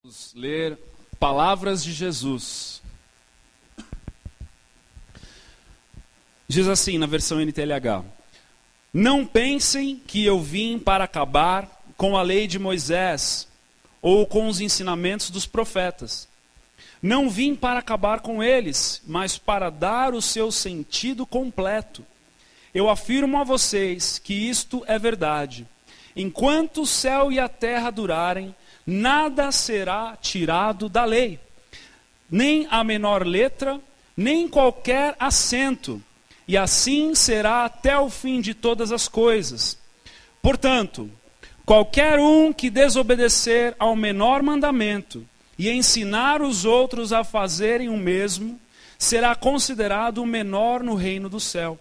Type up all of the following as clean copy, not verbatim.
Vamos ler Palavras de Jesus. Diz assim na versão NTLH: Não pensem que eu vim para acabar com a lei de Moisés ou com os ensinamentos dos profetas. Não vim para acabar com eles, mas para dar o seu sentido completo. Eu afirmo a vocês que isto é verdade. Enquanto o céu e a terra durarem, nada será tirado da lei, nem a menor letra, nem qualquer acento, e assim será até o fim de todas as coisas. Portanto, qualquer um que desobedecer ao menor mandamento e ensinar os outros a fazerem o mesmo, será considerado o menor no reino do céu.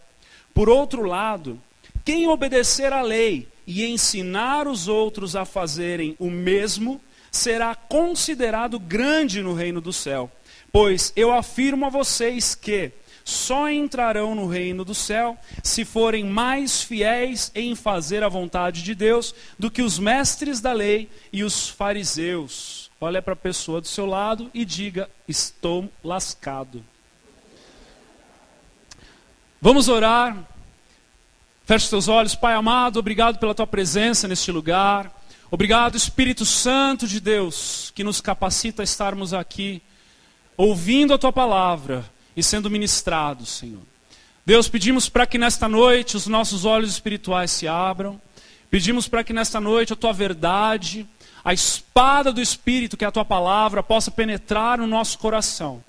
Por outro lado, quem obedecer à lei e ensinar os outros a fazerem o mesmo, será considerado grande no reino do céu. Pois eu afirmo a vocês que só entrarão no reino do céu se forem mais fiéis em fazer a vontade de Deus do que os mestres da lei e os fariseus. Olha para a pessoa do seu lado e diga: estou lascado. Vamos orar. Feche seus olhos. Pai amado, obrigado pela tua presença neste lugar. Obrigado, Espírito Santo de Deus, que nos capacita a estarmos aqui, ouvindo a tua palavra e sendo ministrados, Senhor. Deus, pedimos para que nesta noite os nossos olhos espirituais se abram. Pedimos para que nesta noite a tua verdade, a espada do Espírito, que é a tua palavra, possa penetrar no nosso coração.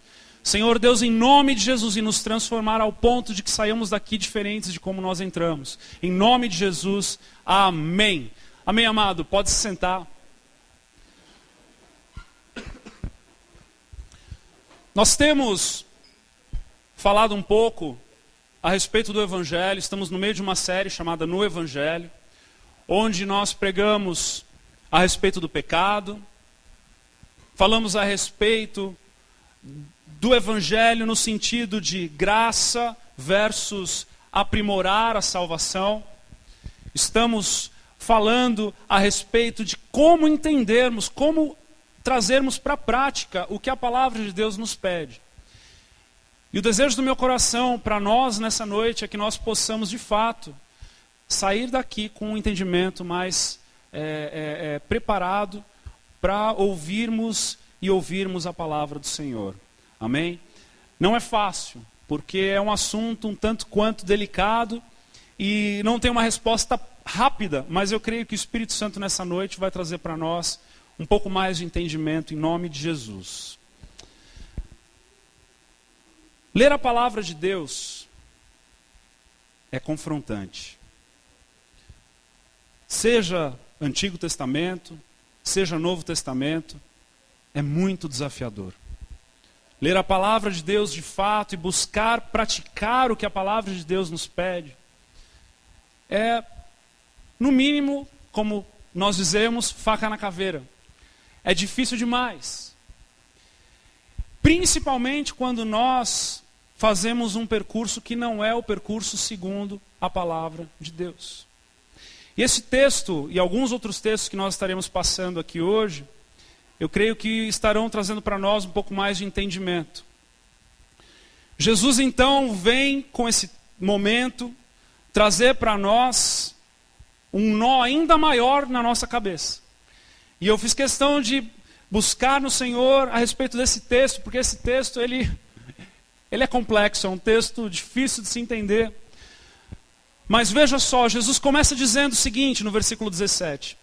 Senhor Deus, em nome de Jesus, e nos transformar ao ponto de que saiamos daqui diferentes de como nós entramos. Em nome de Jesus, amém. Amém, amado. Pode se sentar. Nós temos falado um pouco a respeito do Evangelho. Estamos no meio de uma série chamada No Evangelho, onde nós pregamos a respeito do pecado. Falamos a respeito do Evangelho no sentido de graça versus aprimorar a salvação. Estamos falando a respeito de como entendermos, como trazermos para a prática o que a palavra de Deus nos pede. E o desejo do meu coração para nós nessa noite é que nós possamos de fato sair daqui com um entendimento mais preparado para ouvirmos a palavra do Senhor. Amém? Não é fácil, porque é um assunto um tanto quanto delicado e não tem uma resposta rápida, mas eu creio que o Espírito Santo nessa noite vai trazer para nós um pouco mais de entendimento em nome de Jesus. Ler a palavra de Deus é confrontante. Seja Antigo Testamento, seja Novo Testamento, é muito desafiador. Ler a palavra de Deus de fato e buscar praticar o que a palavra de Deus nos pede é, no mínimo, como nós dizemos, faca na caveira. É difícil demais. Principalmente quando nós fazemos um percurso que não é o percurso segundo a palavra de Deus. E esse texto e alguns outros textos que nós estaremos passando aqui hoje, eu creio que estarão trazendo para nós um pouco mais de entendimento. Jesus então vem com esse momento trazer para nós um nó ainda maior na nossa cabeça. E eu fiz questão de buscar no Senhor a respeito desse texto, porque esse texto ele é complexo, é um texto difícil de se entender. Mas veja só, Jesus começa dizendo o seguinte no versículo 17: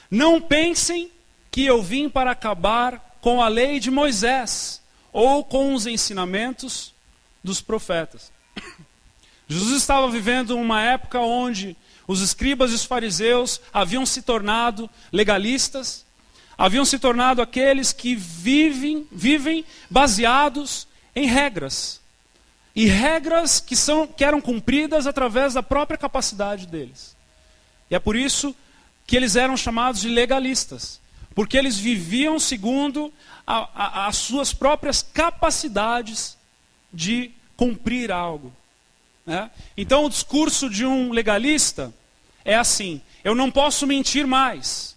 Não pensem que eu vim para acabar com a lei de Moisés ou com os ensinamentos dos profetas. Jesus estava vivendo uma época onde os escribas e os fariseus haviam se tornado legalistas, haviam se tornado aqueles que vivem baseados em regras. E regras que eram cumpridas através da própria capacidade deles. E é por isso que eles eram chamados de legalistas. Porque eles viviam segundo as suas próprias capacidades de cumprir algo. Né? Então o discurso de um legalista é assim: eu não posso mentir mais.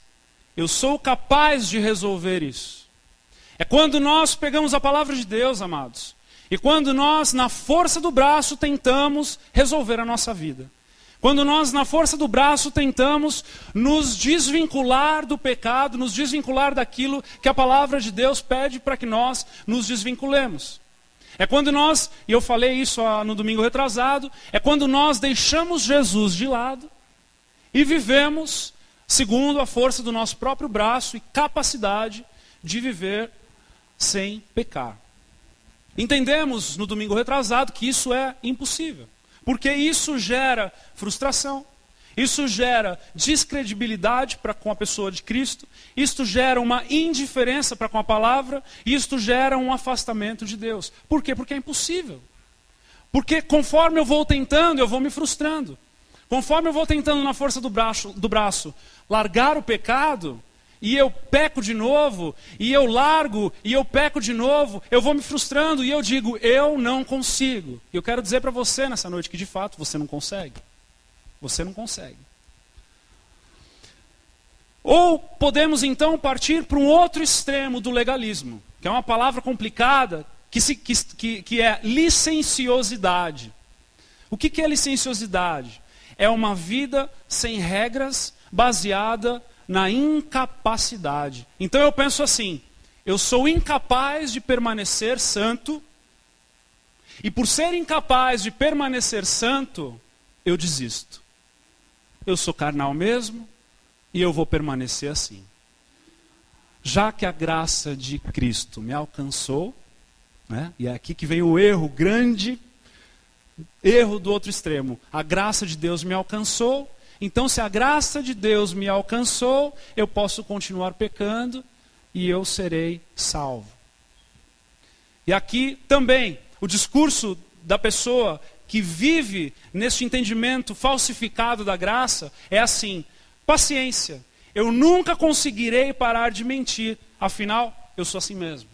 Eu sou capaz de resolver isso. É quando nós pegamos a palavra de Deus, amados, e quando nós, na força do braço, tentamos resolver a nossa vida. Quando nós, na força do braço, tentamos nos desvincular do pecado, nos desvincular daquilo que a palavra de Deus pede para que nós nos desvinculemos. É quando nós, e eu falei isso no domingo retrasado, é quando nós deixamos Jesus de lado e vivemos segundo a força do nosso próprio braço e capacidade de viver sem pecar. Entendemos no domingo retrasado que isso é impossível. Porque isso gera frustração, isso gera descredibilidade para com a pessoa de Cristo, isto gera uma indiferença para com a palavra, e isto gera um afastamento de Deus. Por quê? Porque é impossível. Porque conforme eu vou tentando, eu vou me frustrando. Conforme eu vou tentando na força do braço largar o pecado, e eu peco de novo, e eu largo, e eu peco de novo, eu vou me frustrando, e eu digo, eu não consigo. E eu quero dizer para você nessa noite que de fato você não consegue. Você não consegue. Ou podemos então partir para um outro extremo do legalismo, que é uma palavra complicada, que é licenciosidade. O que é licenciosidade? É uma vida sem regras, baseada na incapacidade. Então eu penso assim, eu sou incapaz de permanecer santo, e por ser incapaz de permanecer santo, eu desisto. Eu sou carnal mesmo, e eu vou permanecer assim. Já que a graça de Cristo me alcançou, né? E é aqui que vem o erro, grande erro do outro extremo. A graça de Deus me alcançou, então se a graça de Deus me alcançou, eu posso continuar pecando e eu serei salvo. E aqui também, o discurso da pessoa que vive nesse entendimento falsificado da graça é assim, paciência, eu nunca conseguirei parar de mentir, afinal, eu sou assim mesmo.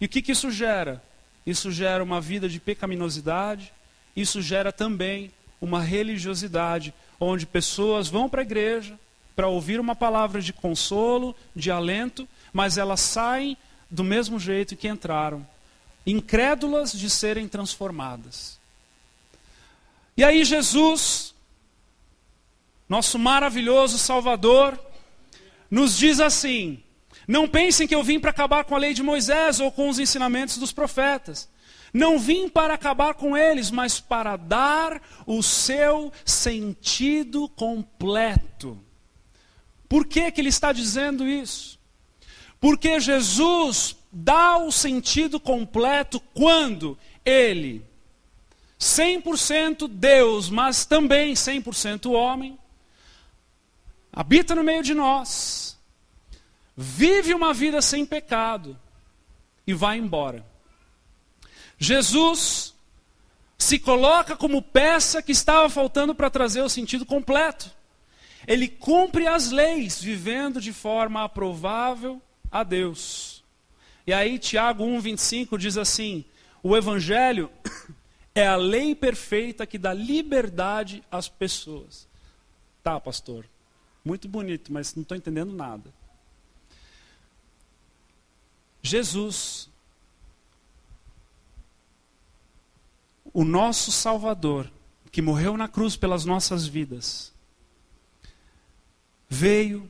E o que isso gera? Isso gera uma vida de pecaminosidade, isso gera também uma religiosidade, onde pessoas vão para a igreja para ouvir uma palavra de consolo, de alento, mas elas saem do mesmo jeito que entraram, incrédulas de serem transformadas. E aí Jesus, nosso maravilhoso Salvador, nos diz assim, não pensem que eu vim para acabar com a lei de Moisés ou com os ensinamentos dos profetas. Não vim para acabar com eles, mas para dar o seu sentido completo. Por que ele está dizendo isso? Porque Jesus dá o sentido completo quando ele, 100% Deus, mas também 100% homem, habita no meio de nós, vive uma vida sem pecado e vai embora. Jesus se coloca como peça que estava faltando para trazer o sentido completo. Ele cumpre as leis, vivendo de forma aprovável a Deus. E aí Tiago 1,25 diz assim, o Evangelho é a lei perfeita que dá liberdade às pessoas. Tá, pastor, muito bonito, mas não estou entendendo nada. Jesus, o nosso Salvador, que morreu na cruz pelas nossas vidas, veio,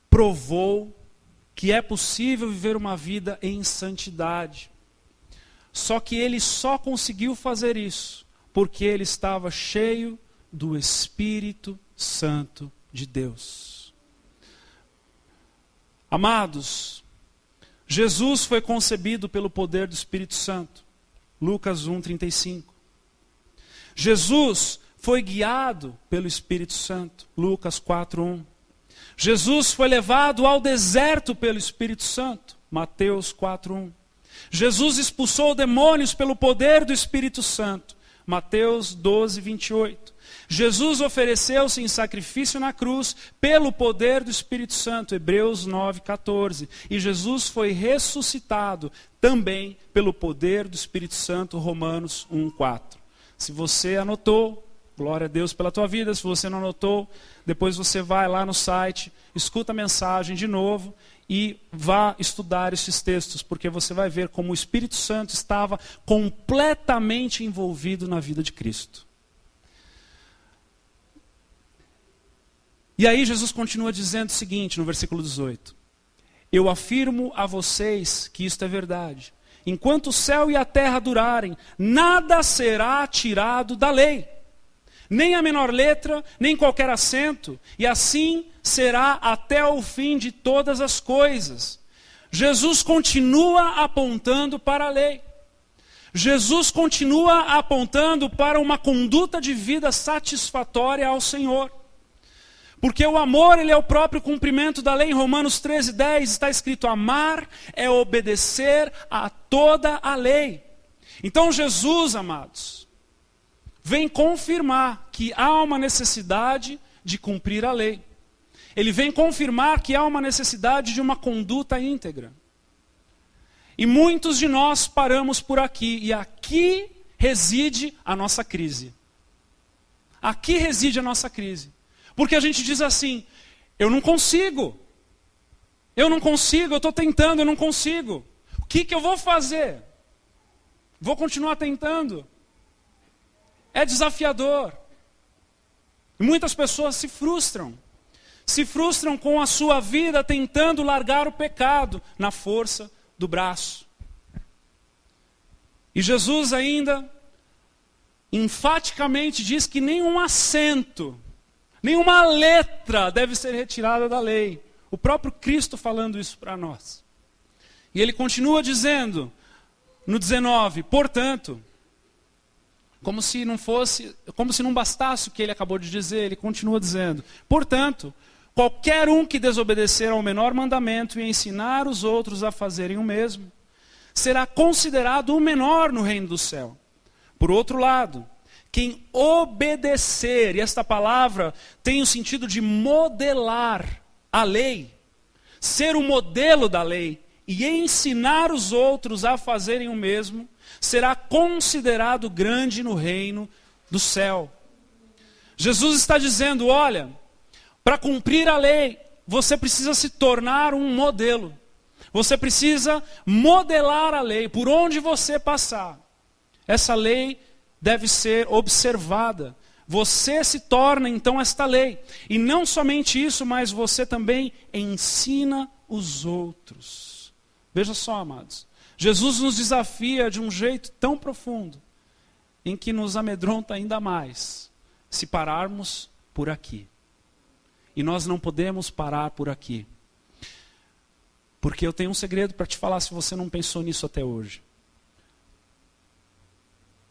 provou que é possível viver uma vida em santidade. Só que ele só conseguiu fazer isso porque ele estava cheio do Espírito Santo de Deus. Amados, Jesus foi concebido pelo poder do Espírito Santo. Lucas 1,35. Jesus foi guiado pelo Espírito Santo. Lucas 4,1. Jesus foi levado ao deserto pelo Espírito Santo. Mateus 4,1. Jesus expulsou demônios pelo poder do Espírito Santo. Mateus 12:28. Jesus ofereceu-se em sacrifício na cruz pelo poder do Espírito Santo, Hebreus 9:14. E Jesus foi ressuscitado também pelo poder do Espírito Santo, Romanos 1:4. Se você anotou, glória a Deus pela tua vida. Se você não anotou, depois você vai lá no site, escuta a mensagem de novo e vá estudar esses textos, porque você vai ver como o Espírito Santo estava completamente envolvido na vida de Cristo. E aí Jesus continua dizendo o seguinte, no versículo 18. Eu afirmo a vocês que isto é verdade. Enquanto o céu e a terra durarem, nada será tirado da lei. Nem a menor letra, nem qualquer acento. E assim será até o fim de todas as coisas. Jesus continua apontando para a lei. Jesus continua apontando para uma conduta de vida satisfatória ao Senhor. Porque o amor, ele é o próprio cumprimento da lei. Em Romanos 13:10 está escrito: amar é obedecer a toda a lei. Então Jesus, amados, vem confirmar que há uma necessidade de cumprir a lei. Ele vem confirmar que há uma necessidade de uma conduta íntegra. E muitos de nós paramos por aqui, e aqui reside a nossa crise. Aqui reside a nossa crise. Porque a gente diz assim, eu não consigo, eu estou tentando, eu não consigo. O que eu vou fazer? Vou continuar tentando. É desafiador. E muitas pessoas se frustram com a sua vida tentando largar o pecado na força do braço. E Jesus ainda enfaticamente diz que nenhum acento, nenhuma letra deve ser retirada da lei. O próprio Cristo falando isso para nós. E ele continua dizendo, no 19, portanto, como se não bastasse o que ele acabou de dizer, ele continua dizendo, portanto, qualquer um que desobedecer ao menor mandamento e ensinar os outros a fazerem o mesmo, será considerado o menor no reino do céu. Por outro lado, quem obedecer, e esta palavra tem o sentido de modelar a lei, ser o modelo da lei, e ensinar os outros a fazerem o mesmo, será considerado grande no reino do céu. Jesus está dizendo, olha, para cumprir a lei, você precisa se tornar um modelo. Você precisa modelar a lei, por onde você passar. Essa lei deve ser observada. Você se torna então esta lei. E não somente isso, mas você também ensina os outros. Veja só, amados. Jesus nos desafia de um jeito tão profundo, em que nos amedronta ainda mais, se pararmos por aqui. E nós não podemos parar por aqui. Porque eu tenho um segredo para te falar se você não pensou nisso até hoje.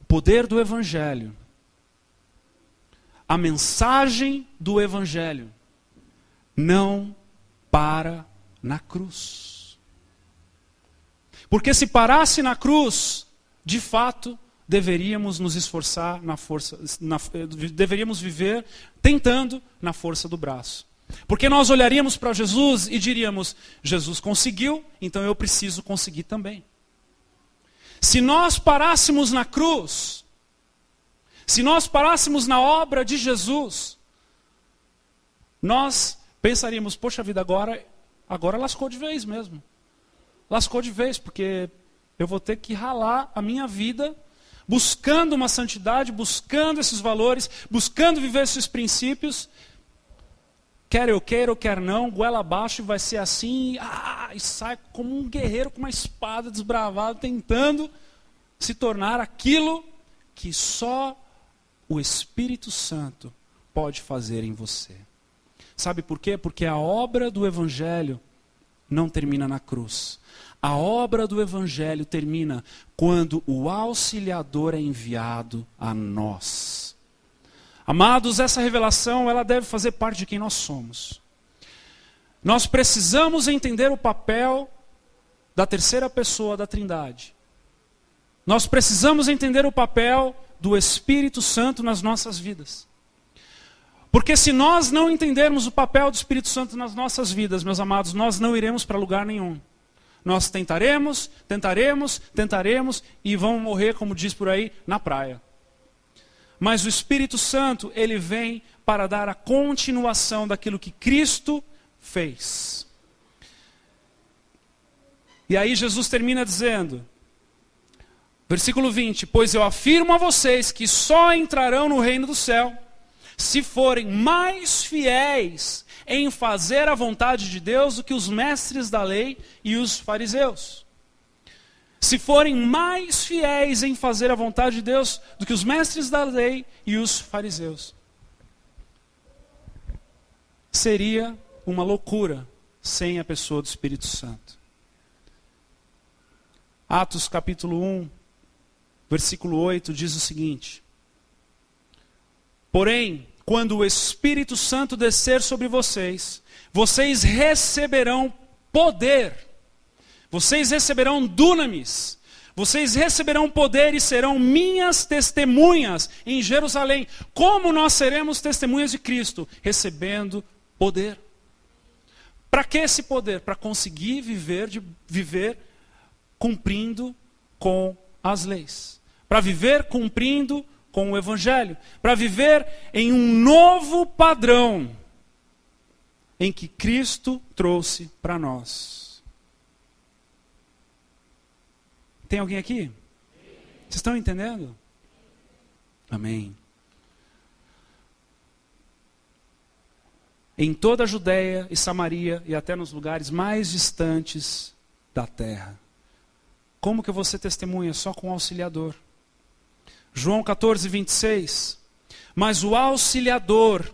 O poder do Evangelho, a mensagem do Evangelho, não para na cruz. Porque se parasse na cruz, de fato, deveríamos nos esforçar deveríamos viver tentando na força do braço. Porque nós olharíamos para Jesus e diríamos, Jesus conseguiu, então eu preciso conseguir também. Se nós parássemos na cruz, se nós parássemos na obra de Jesus, nós pensaríamos, poxa vida, agora lascou de vez mesmo. Lascou de vez, porque eu vou ter que ralar a minha vida buscando uma santidade, buscando esses valores, buscando viver esses princípios. Quer eu queira ou quer não, goela abaixo, e vai ser assim, e sai como um guerreiro com uma espada desbravada, tentando se tornar aquilo que só o Espírito Santo pode fazer em você. Sabe por quê? Porque a obra do Evangelho não termina na cruz. A obra do Evangelho termina quando o auxiliador é enviado a nós. Amados, essa revelação ela deve fazer parte de quem nós somos. Nós precisamos entender o papel da terceira pessoa da Trindade. Nós precisamos entender o papel do Espírito Santo nas nossas vidas. Porque se nós não entendermos o papel do Espírito Santo nas nossas vidas, meus amados, nós não iremos para lugar nenhum. Nós tentaremos e vamos morrer, como diz por aí, na praia. Mas o Espírito Santo, ele vem para dar a continuação daquilo que Cristo fez. E aí Jesus termina dizendo, versículo 20, pois eu afirmo a vocês que só entrarão no reino do céu se forem mais fiéis em fazer a vontade de Deus do que os mestres da lei e os fariseus. Se forem mais fiéis em fazer a vontade de Deus do que os mestres da lei e os fariseus. Seria uma loucura sem a pessoa do Espírito Santo. Atos capítulo 1, versículo 8 diz o seguinte: porém, quando o Espírito Santo descer sobre vocês, vocês receberão poder. Vocês receberão dunamis. Vocês receberão poder e serão minhas testemunhas em Jerusalém. Como nós seremos testemunhas de Cristo? Recebendo poder. Para que esse poder? Para conseguir viver cumprindo com as leis. Para viver cumprindo com o Evangelho. Para viver em um novo padrão em que Cristo trouxe para nós. Tem alguém aqui? Vocês estão entendendo? Amém. Em toda a Judéia e Samaria e até nos lugares mais distantes da terra. Como que você testemunha? Só com o auxiliador. João 14, 26. Mas o auxiliador,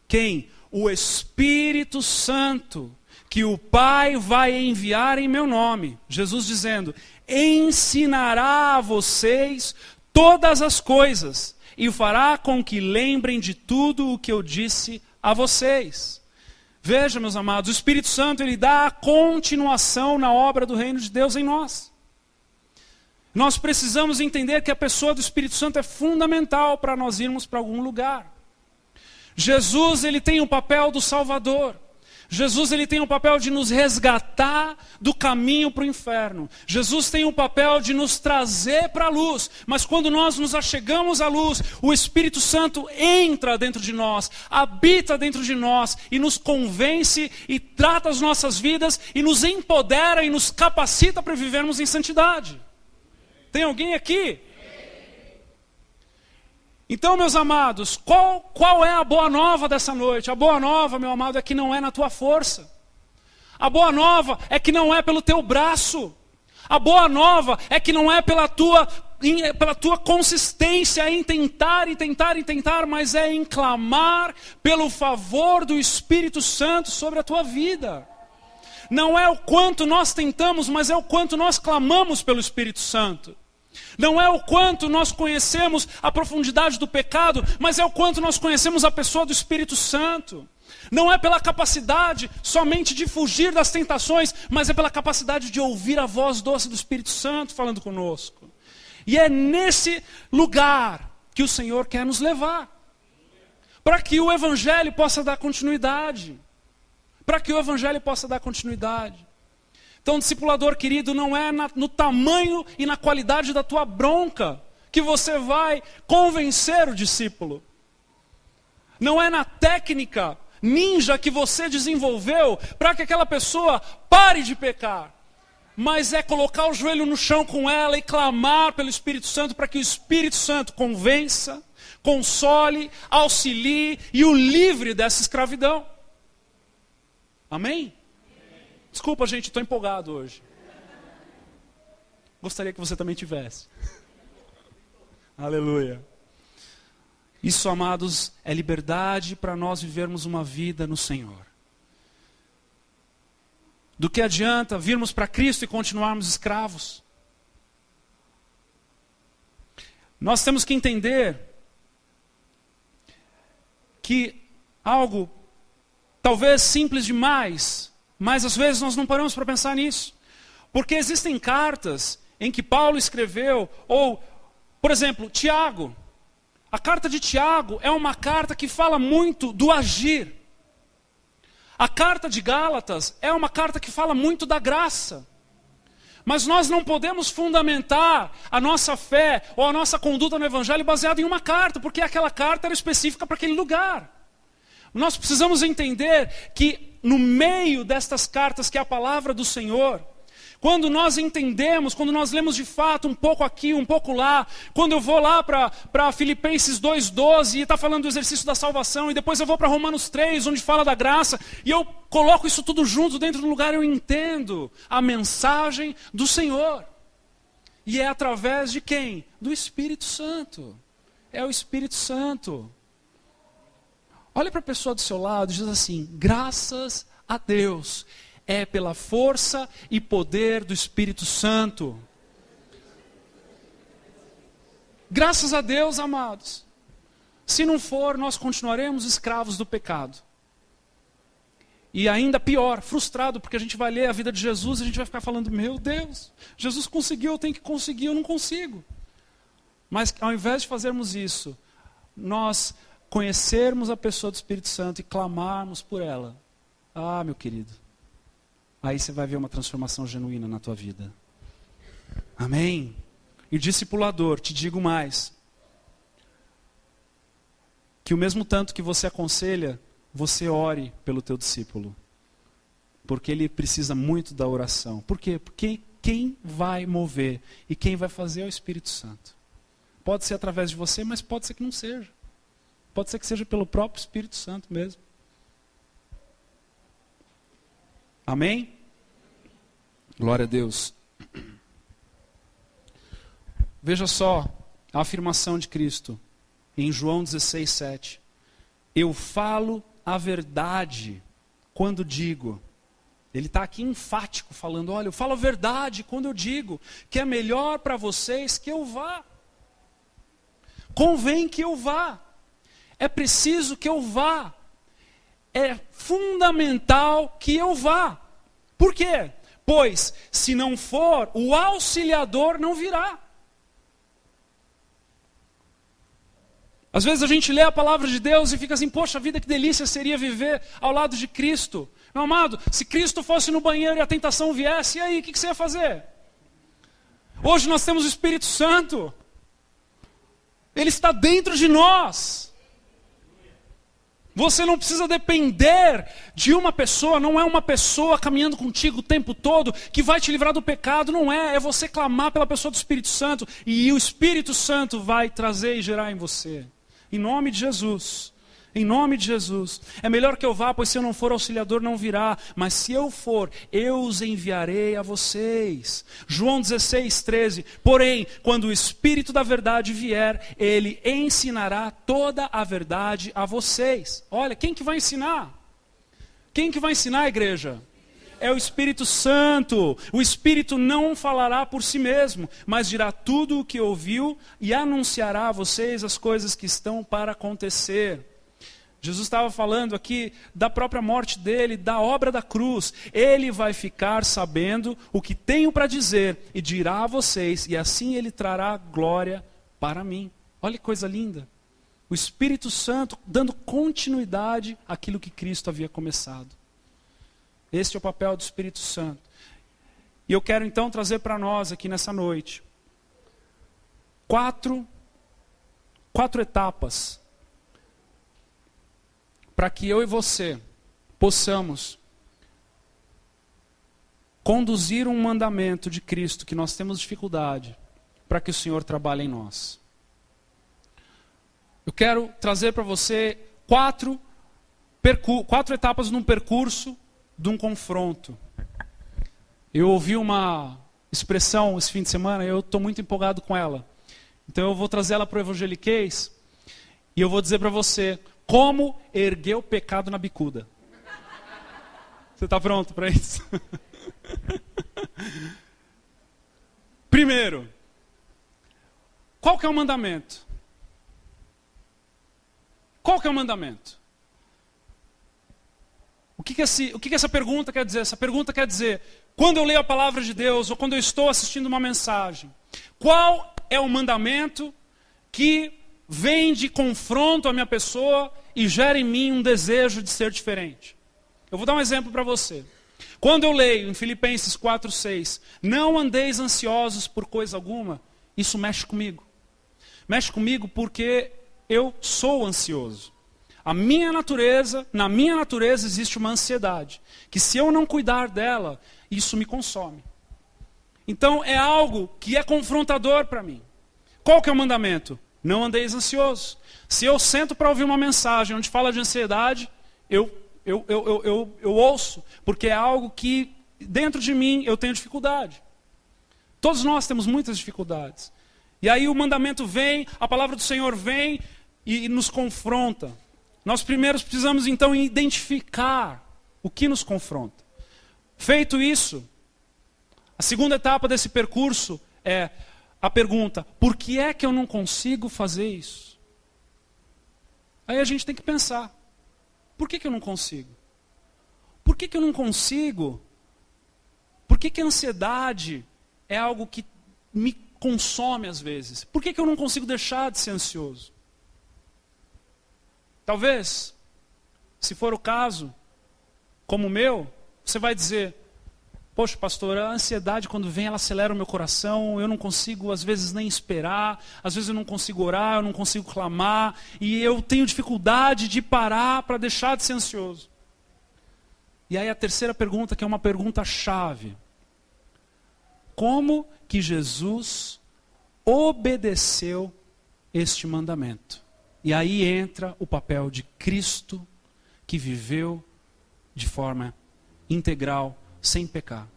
quem? O Espírito Santo, que o Pai vai enviar em meu nome. Jesus dizendo, ensinará a vocês todas as coisas e fará com que lembrem de tudo o que eu disse a vocês. Veja, meus amados, o Espírito Santo, ele dá a continuação na obra do reino de Deus em nós. Nós precisamos entender que a pessoa do Espírito Santo é fundamental para nós irmos para algum lugar. Jesus, ele tem o papel do Salvador. Jesus, ele tem o papel de nos resgatar do caminho para o inferno. Jesus tem o papel de nos trazer para a luz. Mas quando nós nos achegamos à luz, o Espírito Santo entra dentro de nós, habita dentro de nós e nos convence e trata as nossas vidas e nos empodera e nos capacita para vivermos em santidade. Tem alguém aqui? Então, meus amados, qual é a boa nova dessa noite? A boa nova, meu amado, é que não é na tua força. A boa nova é que não é pelo teu braço. A boa nova é que não é pela tua consistência em tentar, mas é em clamar pelo favor do Espírito Santo sobre a tua vida. Não é o quanto nós tentamos, mas é o quanto nós clamamos pelo Espírito Santo. Não é o quanto nós conhecemos a profundidade do pecado, mas é o quanto nós conhecemos a pessoa do Espírito Santo. Não é pela capacidade somente de fugir das tentações, mas é pela capacidade de ouvir a voz doce do Espírito Santo falando conosco. E é nesse lugar que o Senhor quer nos levar. Para que o Evangelho possa dar continuidade. Para que o Evangelho possa dar continuidade. Então, discipulador querido, não é no tamanho e na qualidade da tua bronca que você vai convencer o discípulo. Não é na técnica ninja que você desenvolveu para que aquela pessoa pare de pecar. Mas é colocar o joelho no chão com ela e clamar pelo Espírito Santo para que o Espírito Santo convença, console, auxilie e o livre dessa escravidão. Amém? Desculpa, gente, estou empolgado hoje. Gostaria que você também tivesse. Aleluia. Isso, amados, é liberdade para nós vivermos uma vida no Senhor. Do que adianta virmos para Cristo e continuarmos escravos? Nós temos que entender que algo talvez simples demais, mas às vezes nós não paramos para pensar nisso. Porque existem cartas em que Paulo escreveu, ou, por exemplo, Tiago. A carta de Tiago é uma carta que fala muito do agir. A carta de Gálatas é uma carta que fala muito da graça. Mas nós não podemos fundamentar a nossa fé ou a nossa conduta no Evangelho baseado em uma carta, porque aquela carta era específica para aquele lugar. Nós precisamos entender que no meio destas cartas, que é a palavra do Senhor, Quando nós entendemos, quando nós lemos de fato um pouco aqui, um pouco lá, quando eu vou lá para Filipenses 2,12 e está falando do exercício da salvação, e depois eu vou para Romanos 3, onde fala da graça, e eu coloco isso tudo junto dentro do lugar, eu entendo a mensagem do Senhor. E é através de quem? Do Espírito Santo. É o Espírito Santo. Olha para a pessoa do seu lado e diz assim: graças a Deus, é pela força e poder do Espírito Santo. Graças a Deus, amados. Se não for, nós continuaremos escravos do pecado. E ainda pior, frustrado, porque a gente vai ler a vida de Jesus e a gente vai ficar falando: meu Deus, Jesus conseguiu, eu tenho que conseguir, eu não consigo. Mas ao invés de fazermos isso, nós conhecermos a pessoa do Espírito Santo e clamarmos por ela. Ah, meu querido, aí você vai ver uma transformação genuína na tua vida. Amém? E discipulador, te digo mais, que o mesmo tanto que você aconselha, você ore pelo teu discípulo. Porque ele precisa muito da oração. Por quê? Porque quem vai mover e quem vai fazer é o Espírito Santo. Pode ser através de você, mas pode ser que não seja. Pode ser que seja pelo próprio Espírito Santo mesmo. Amém? Glória a Deus. Veja só a afirmação de Cristo em João 16:7. Eu falo a verdade quando digo. Ele está aqui enfático falando: olha, eu falo a verdade quando eu digo que é melhor para vocês que eu vá. Convém que eu vá. É preciso que eu vá. É fundamental que eu vá. Por quê? Pois, se não for, o auxiliador não virá. Às vezes a gente lê a palavra de Deus e fica assim: poxa vida, que delícia seria viver ao lado de Cristo. Meu amado, se Cristo fosse no banheiro e a tentação viesse, e aí, o que você ia fazer? Hoje nós temos o Espírito Santo. Ele está dentro de nós. Você não precisa depender de uma pessoa, não é uma pessoa caminhando contigo o tempo todo que vai te livrar do pecado, não é. É você clamar pela pessoa do Espírito Santo e o Espírito Santo vai trazer e gerar em você. Em nome de Jesus. Em nome de Jesus. É melhor que eu vá, pois se eu não for, auxiliador não virá. Mas se eu for, eu os enviarei a vocês. João 16:13. Porém, quando o Espírito da verdade vier, ele ensinará toda a verdade a vocês. Olha, quem que vai ensinar? Quem que vai ensinar, igreja? É o Espírito Santo. O Espírito não falará por si mesmo, mas dirá tudo o que ouviu e anunciará a vocês as coisas que estão para acontecer. Jesus estava falando aqui da própria morte dele, da obra da cruz. Ele vai ficar sabendo o que tenho para dizer e dirá a vocês, e assim ele trará glória para mim. Olha que coisa linda. O Espírito Santo dando continuidade àquilo que Cristo havia começado. Este é o papel do Espírito Santo. E eu quero então trazer para nós aqui nessa noite quatro etapas para que eu e você possamos conduzir um mandamento de Cristo que nós temos dificuldade, para que o Senhor trabalhe em nós. Eu quero trazer para você quatro etapas num percurso de um confronto. Eu ouvi uma expressão esse fim de semana e eu estou muito empolgado com ela. Então eu vou trazer ela para o Evangeliquez e eu vou dizer para você: como erguer o pecado na bicuda. Você está pronto para isso? Primeiro, qual que é o mandamento? Qual que é o mandamento? O que essa pergunta quer dizer? Essa pergunta quer dizer, quando eu leio a palavra de Deus, ou quando eu estou assistindo uma mensagem, qual é o mandamento que vem de confronto à minha pessoa e gera em mim um desejo de ser diferente? Eu vou dar um exemplo para você. Quando eu leio em Filipenses 4:6, não andeis ansiosos por coisa alguma, isso mexe comigo. Mexe comigo porque eu sou ansioso. Na minha natureza existe uma ansiedade, que se eu não cuidar dela, isso me consome. Então é algo que é confrontador para mim. Qual que é o mandamento? Não andeis ansiosos. Se eu sento para ouvir uma mensagem onde fala de ansiedade, eu ouço, porque é algo que dentro de mim eu tenho dificuldade. Todos nós temos muitas dificuldades. E aí o mandamento vem, a palavra do Senhor vem e nos confronta. Nós primeiro precisamos então identificar o que nos confronta. Feito isso, a segunda etapa desse percurso é a pergunta: por que é que eu não consigo fazer isso? Aí a gente tem que pensar: por que eu não consigo? Por que eu não consigo? Por que a ansiedade é algo que me consome às vezes? Por que eu não consigo deixar de ser ansioso? Talvez, se for o caso, como o meu, você vai dizer: poxa, pastor, a ansiedade quando vem, ela acelera o meu coração, eu não consigo às vezes nem esperar, às vezes eu não consigo orar, eu não consigo clamar, e eu tenho dificuldade de parar para deixar de ser ansioso. E aí a terceira pergunta, que é uma pergunta-chave: como que Jesus obedeceu este mandamento? E aí entra o papel de Cristo, que viveu de forma integral, sem pecar.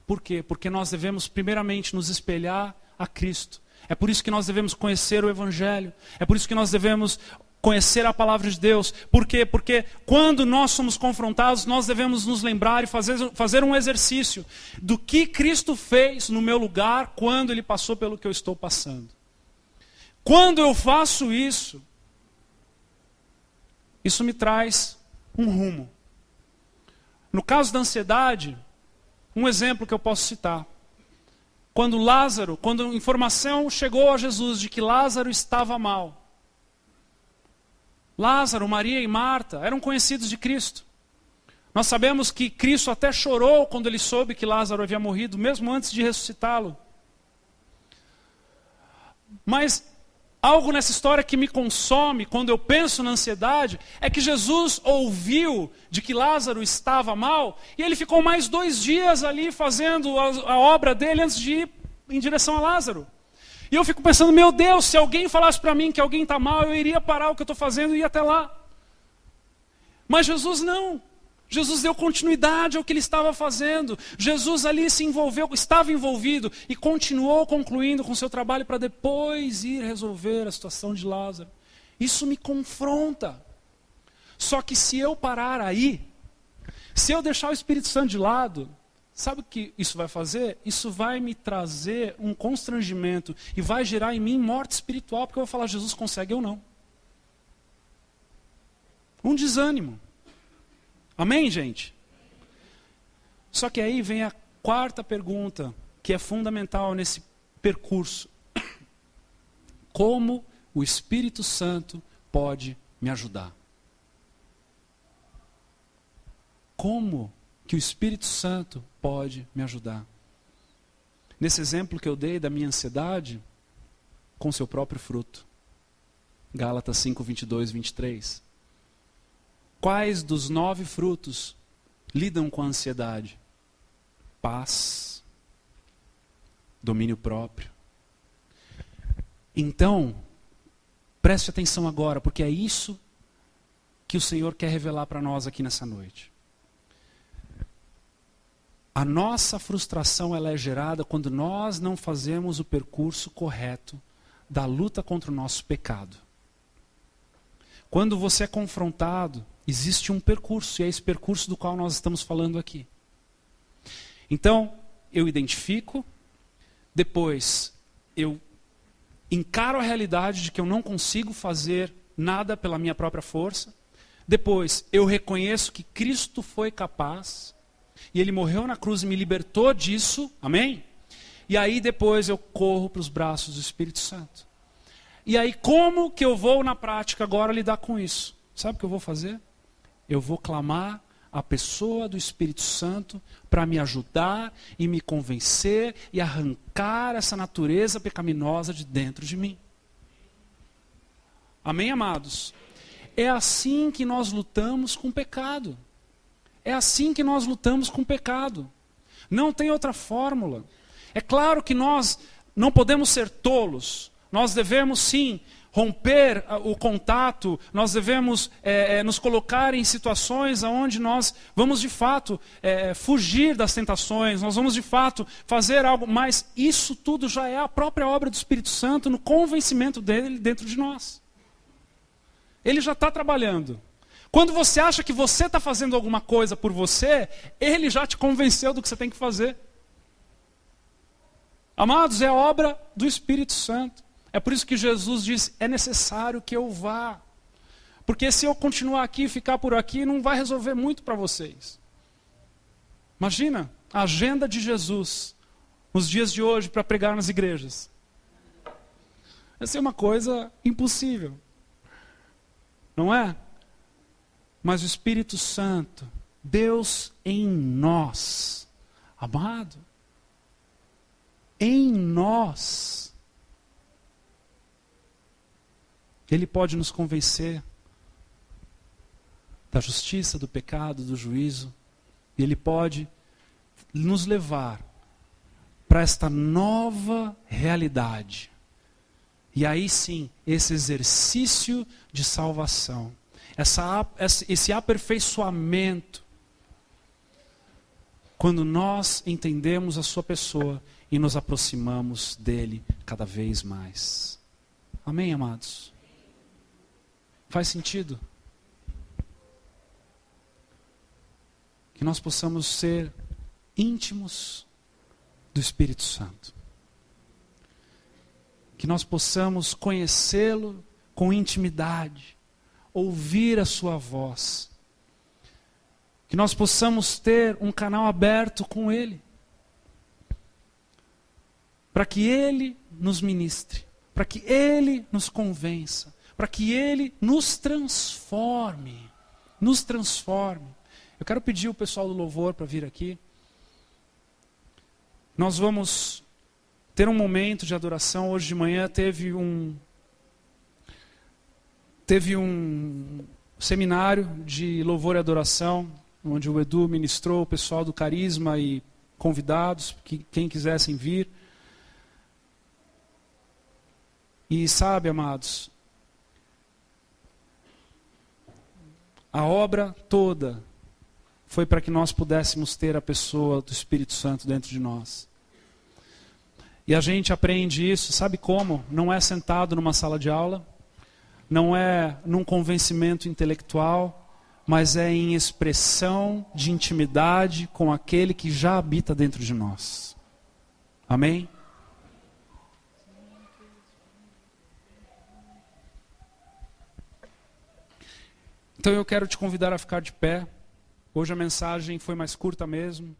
Por quê? Porque nós devemos primeiramente nos espelhar a Cristo. É por isso que nós devemos conhecer o Evangelho. É por isso que nós devemos conhecer a palavra de Deus. Por quê? Porque quando nós somos confrontados, nós devemos nos lembrar e fazer um exercício do que Cristo fez no meu lugar quando Ele passou pelo que eu estou passando. Quando eu faço isso, isso me traz um rumo. No caso da ansiedade, um exemplo que eu posso citar. Quando a informação chegou a Jesus de que Lázaro estava mal. Lázaro, Maria e Marta eram conhecidos de Cristo. Nós sabemos que Cristo até chorou quando ele soube que Lázaro havia morrido, mesmo antes de ressuscitá-lo. Mas algo nessa história que me consome quando eu penso na ansiedade é que Jesus ouviu de que Lázaro estava mal e ele ficou mais 2 dias ali fazendo a obra dele antes de ir em direção a Lázaro. E eu fico pensando: meu Deus, se alguém falasse para mim que alguém está mal, eu iria parar o que eu estou fazendo e ir até lá. Mas Jesus não. Jesus deu continuidade ao que ele estava fazendo. Jesus ali se envolveu, estava envolvido e continuou concluindo com o seu trabalho para depois ir resolver a situação de Lázaro. Isso me confronta. Só que se eu parar aí, se eu deixar o Espírito Santo de lado, sabe o que isso vai fazer? Isso vai me trazer um constrangimento e vai gerar em mim morte espiritual, porque eu vou falar: Jesus consegue, eu não. Um desânimo. Amém, gente? Só que aí vem a quarta pergunta, que é fundamental nesse percurso. Como o Espírito Santo pode me ajudar? Como que o Espírito Santo pode me ajudar? Nesse exemplo que eu dei da minha ansiedade, com seu próprio fruto. Gálatas 5, 22, 23. Quais dos 9 frutos lidam com a ansiedade? Paz, domínio próprio. Então, preste atenção agora, porque é isso que o Senhor quer revelar para nós aqui nessa noite. A nossa frustração, ela é gerada quando nós não fazemos o percurso correto da luta contra o nosso pecado. Quando você é confrontado, existe um percurso, e é esse percurso do qual nós estamos falando aqui. Então, eu identifico, depois eu encaro a realidade de que eu não consigo fazer nada pela minha própria força, depois eu reconheço que Cristo foi capaz, e Ele morreu na cruz e me libertou disso, amém? E aí depois eu corro para os braços do Espírito Santo. E aí como que eu vou na prática agora lidar com isso? Sabe o que eu vou fazer? Eu vou clamar a pessoa do Espírito Santo para me ajudar e me convencer e arrancar essa natureza pecaminosa de dentro de mim. Amém, amados? É assim que nós lutamos com o pecado. É assim que nós lutamos com o pecado. Não tem outra fórmula. É claro que nós não podemos ser tolos. Nós devemos sim romper o contato, nós devemos nos colocar em situações onde nós vamos de fato fugir das tentações, nós vamos de fato fazer algo, mas isso tudo já é a própria obra do Espírito Santo no convencimento dele dentro de nós. Ele já está trabalhando. Quando você acha que você está fazendo alguma coisa por você, ele já te convenceu do que você tem que fazer. Amados, é a obra do Espírito Santo. É por isso que Jesus diz, é necessário que eu vá. Porque se eu continuar aqui, ficar por aqui, não vai resolver muito para vocês. Imagina a agenda de Jesus nos dias de hoje para pregar nas igrejas. Vai ser uma coisa impossível. Não é? Mas o Espírito Santo, Deus em nós, amado, em nós, Ele pode nos convencer da justiça, do pecado, do juízo. E Ele pode nos levar para esta nova realidade. E aí sim, esse exercício de salvação, esse aperfeiçoamento, quando nós entendemos a sua pessoa e nos aproximamos dele cada vez mais. Amém, amados? Faz sentido? Que nós possamos ser íntimos do Espírito Santo. Que nós possamos conhecê-lo com intimidade, ouvir a sua voz. Que nós possamos ter um canal aberto com ele. Para que ele nos ministre, para que ele nos convença, para que ele nos transforme. Nos transforme. Eu quero pedir o pessoal do louvor para vir aqui. Nós vamos ter um momento de adoração. Hoje de manhã teve um seminário de louvor e adoração, onde o Edu ministrou, o pessoal do Carisma e convidados, quem quisessem vir. E sabe, amados, a obra toda foi para que nós pudéssemos ter a pessoa do Espírito Santo dentro de nós. E a gente aprende isso, sabe como? Não é sentado numa sala de aula, não é num convencimento intelectual, mas é em expressão de intimidade com aquele que já habita dentro de nós. Amém? Então eu quero te convidar a ficar de pé. Hoje a mensagem foi mais curta mesmo.